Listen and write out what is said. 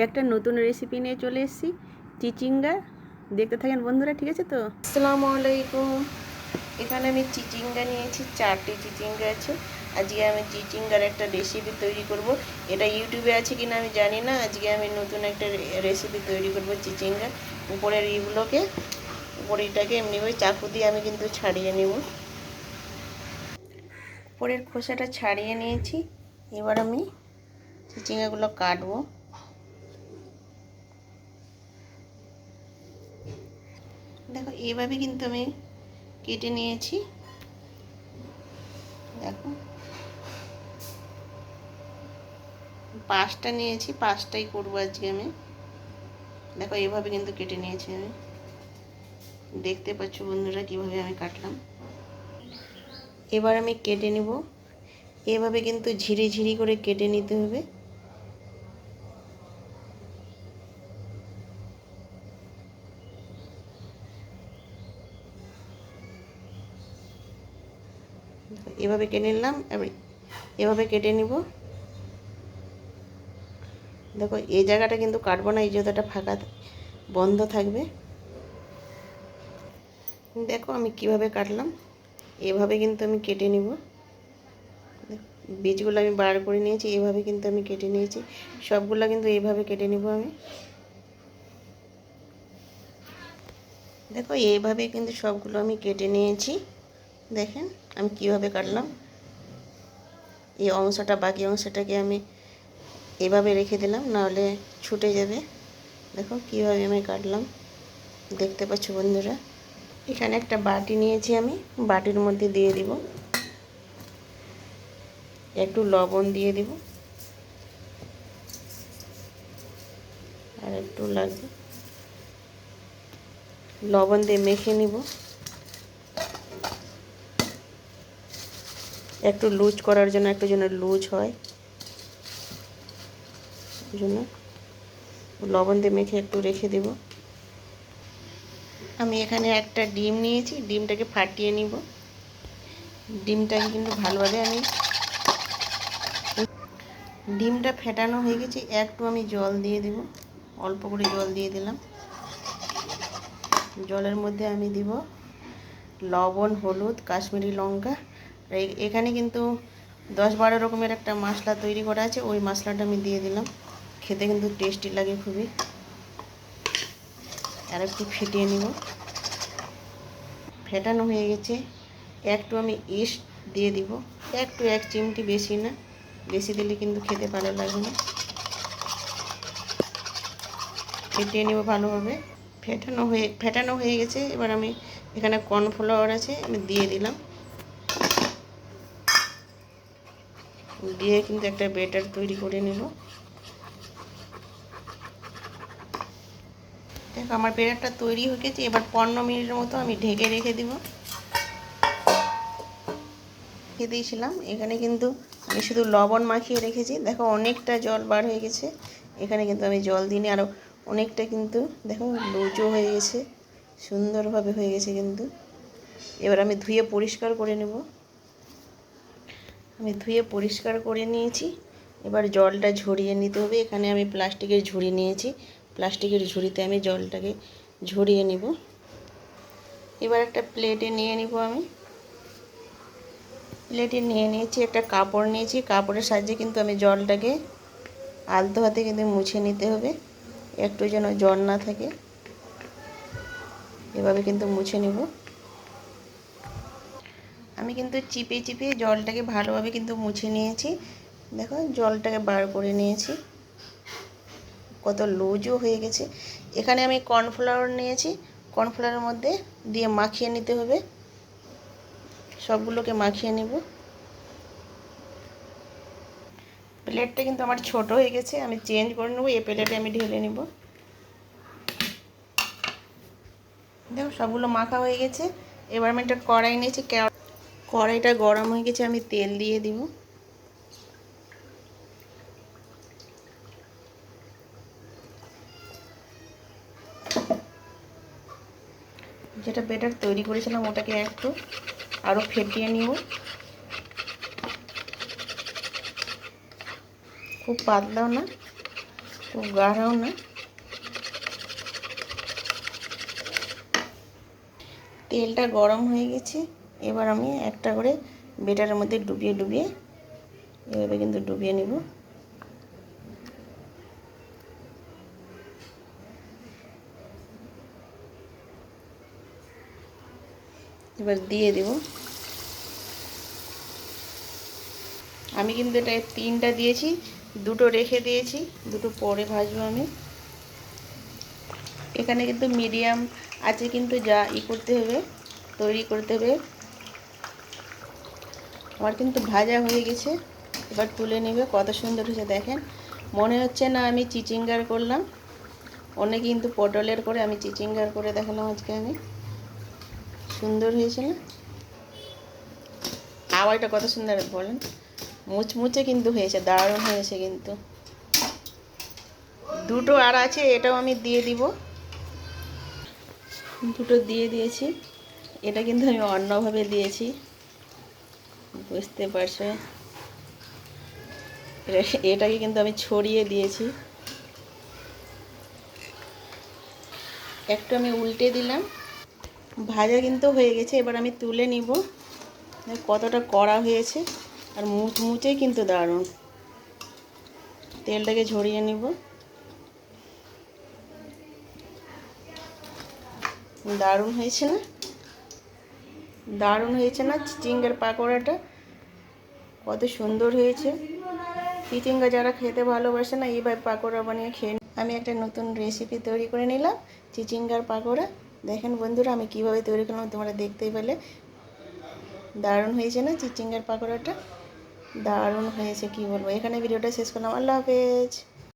একটা নতুন রেসিপি নিয়ে চলে এসেছি, চিচিঙ্গা। দেখতে থাকেন বন্ধুরা, ঠিক আছে তো? আসসালামু আলাইকুম। এখানে আমি চিচিঙ্গা নিয়েছি, 4টি চিচিঙ্গা আছে। আজকে আমি চিচিঙ্গার একটা রেসিপি তৈরি করব। এটা ইউটিউবে আছে কিনা আমি জানি না। আজকে আমি নতুন একটা রেসিপি তৈরি করব চিচিঙ্গা। উপরের ইগুলোকে, উপরেরটাকে এমনিভাবে চাকু দিয়ে আমি কিন্তু ছাড়িয়ে নেব। উপরের খোসাটা ছাড়িয়ে নিয়েছি। এবার আমি চিচিঙ্গাগুলো কাটবো। দেখো এইভাবে কিন্তু আমি কেটে নিয়েছি। দেখো 5টা নিয়েছি, 5টাই করবো আজকে আমি। দেখো এইভাবে কিন্তু কেটে নিয়েছি আমি। দেখতে পাচ্ছ বন্ধুরা কিভাবে আমি কাটলাম। এবার আমি কেটে নিব। এভাবে কিন্তু ঝিরি ঝিরি করে কেটে নিতে হবে। এভাবে কেটে নিলাম, এভাবে কেটে নিব। দেখো এই জায়গাটা কিন্তু কাটবো না, এই জায়গাটা ফাঁকা বন্ধ থাকবে। দেখো আমি কিভাবে কাটলাম। এভাবে কিন্তু আমি কেটে নিব। বীজগুলো আমি বার করে নিয়েছি, এভাবে কিন্তু আমি কেটে নিয়েছি। সবগুলো কিন্তু এইভাবে কেটে নিব আমি। দেখো এইভাবে কিন্তু সবগুলো আমি কেটে নিয়েছি। দেখেন আমি কিভাবে কাটলাম। এই অংশটা, বাকি অংশটাকে আমি এভাবে রেখে দিলাম, নাহলে ছুটে যাবে। দেখো কিভাবে আমি কাটলাম, দেখতে পাচ্ছ বন্ধুরা। এখানে একটা বাটি নিয়েছি আমি, বাটির মধ্যে দিয়ে দিব একটু লবণ, দিয়ে দিব আর একটু লাগবে। লবণ দিয়ে মেখে নিব। একটু লুজ করার জন্য, একটু যেন লুজ হয়, ওই জন্য লবণ দিয়ে মেখে একটু রেখে দেব। আমি এখানে একটা ডিম নিয়েছি, ডিমটাকে ফাটিয়ে নিব। ডিমটাকে কিন্তু ভালোভাবে আমি, ডিমটা ফেটানো হয়ে গেছে। একটু আমি জল দিয়ে দেব, অল্প করে জল দিয়ে দিলাম। জলের মধ্যে আমি দিব লবণ, হলুদ, কাশ্মীরি লঙ্কা। এখানে কিন্তু 10-12 রকমের একটা মশলা তৈরি করা আছে, ওই মশলাটা আমি দিয়ে দিলাম। খেতে কিন্তু টেস্টি লাগে খুবই। আর একটু ফেটিয়ে নিব। ফেটানো হয়ে গেছে। একটু আমি ইস্ট দিয়ে দিব, একটু 1 চিমটি, বেশি না। বেশি দিলে কিন্তু খেতে ভালো লাগবে না। ফেটিয়ে নেব ভালোভাবে। ফেটানো হয়ে গেছে। এবার আমি এখানে কর্নফ্লাওয়ার আছে, আমি দিয়ে দিলাম। দিয়ে কিন্তু একটা ব্যাটার তৈরি করে নেব। দেখো আমার ব্যাটারটা তৈরি হয়ে গেছে। এবার 15 মিনিটের মতো আমি ঢেকে রেখে দিব। রেখে দিয়েছিলাম। এখানে কিন্তু আমি শুধু লবণ মাখিয়ে রেখেছি। দেখো অনেকটা জল বার হয়ে গেছে। এখানে কিন্তু আমি জল দিইনি, আরও অনেকটা কিন্তু দেখো লুজও হয়ে গেছে, সুন্দরভাবে হয়ে গেছে কিন্তু। এবার আমি ধুয়ে পরিষ্কার করে নেব। আমি ধুয়ে পরিষ্কার করে নিয়েছি। এবার জলটা ঝরিয়ে নিতে হবে। এখানে আমি প্লাস্টিকের ঝুড়ি নিয়েছি, প্লাস্টিকের ঝুড়িতে আমি জলটাকে ঝরিয়ে নিব। এবার একটা প্লেটে নিয়ে নিব। আমি প্লেটে নিয়ে নিয়েছি, একটা কাপড় নিয়েছি। কাপড়ের সাহায্যে কিন্তু আমি জলটাকে আলতো হাতে কিন্তু মুছে নিতে হবে, একটু যেন জল না থাকে। এভাবে কিন্তু মুছে নেব। আমি কিন্তু চিপে চিপে জলটাকে ভালোভাবে কিন্তু মুছে নিয়েছি। দেখো জলটাকে বার করে নিয়েছি, কত লুজও হয়ে গেছে। এখানে আমি কর্নফ্লাওয়ার নিয়েছি, কর্নফ্লাওয়ারের মধ্যে দিয়ে মাখিয়ে নিতে হবে। সবগুলোকে মাখিয়ে নেব। প্লেটটা কিন্তু আমার ছোট হয়ে গেছে, আমি চেঞ্জ করে নেব। এই প্লেটে আমি ঢেলে নেব। দেখো সবগুলো মাখা হয়ে গেছে। এবার আমি একটা কড়াই নিয়েছি, কড়াইটা গরম হয়ে গেছে, আমি তেল দিয়ে দিব। যেটা ব্যাটার তৈরি করেছিলাম ওটাকে একটু আরও ফেটিয়ে নিব। খুব পাতলাও না, খুব গাঢ়ও না। তেলটা গরম হয়ে গেছে, এবার আমি একটা করে বেটারের মধ্যে ডুবিয়ে ডুবিয়ে এভাবে কিন্তু ডুবিয়ে নিব। এবার দিয়ে দেব। আমি কিন্তু এটা 3টা দিয়েছি, 2টো রেখে দিয়েছি, 2টো পরে ভাজবো আমি। এখানে কিন্তু মিডিয়াম আছে, কিন্তু যা করতে হবে, তৈরি করতে হবে। আমার কিন্তু ভাজা হয়ে গেছে, এবার তুলে নেবে। কত সুন্দর হয়েছে দেখেন, মনে হচ্ছে না আমি চিচিঙ্গার করলাম। অনেকে কিন্তু পটলের করে, আমি চিচিঙ্গার করে দেখালাম আজকে আমি। সুন্দর হয়েছে না? আওয়াজটা কত সুন্দর বলেন, মুচমুচে কিন্তু হয়েছে, দারুণ হয়েছে কিন্তু। 2টো আর আছে, এটাও আমি দিয়ে দিব। 2টো দিয়ে দিয়েছি। এটা কিন্তু আমি অন্যভাবে দিয়েছি, বুঝতে পারছো? এটাকে কিন্তু আমি ছড়িয়ে দিয়েছি। একটু আমি উল্টে দিলাম। ভাজা কিন্তু হয়ে গেছে, এবার আমি তুলে নিব। কতটা কড়া হয়েছে, আর মুচমুচে কিন্তু দারুণ। তেলটাকে ঝরিয়ে নিব। দারুণ হয়েছে না? দারুণ হয়েছে না চিচিঙ্গার পাকোড়াটা? কত সুন্দর হয়েছে। চিচিঙ্গা যারা খেতে ভালোবাসে না, এইভাবে পাকোড়া বানিয়ে খেয়ে। আমি একটা নতুন রেসিপি তৈরি করে নিলাম, চিচিঙ্গার পাকোড়া। দেখেন বন্ধুরা আমি কিভাবে তৈরি করলাম, তোমরা দেখতেই পেলে। দারুণ হয়েছে না চিচিঙ্গার পাকোড়াটা? দারুণ হয়েছে, কি বলবো। এখানে ভিডিওটা শেষ করলাম। আল্লাহ হাফেজ।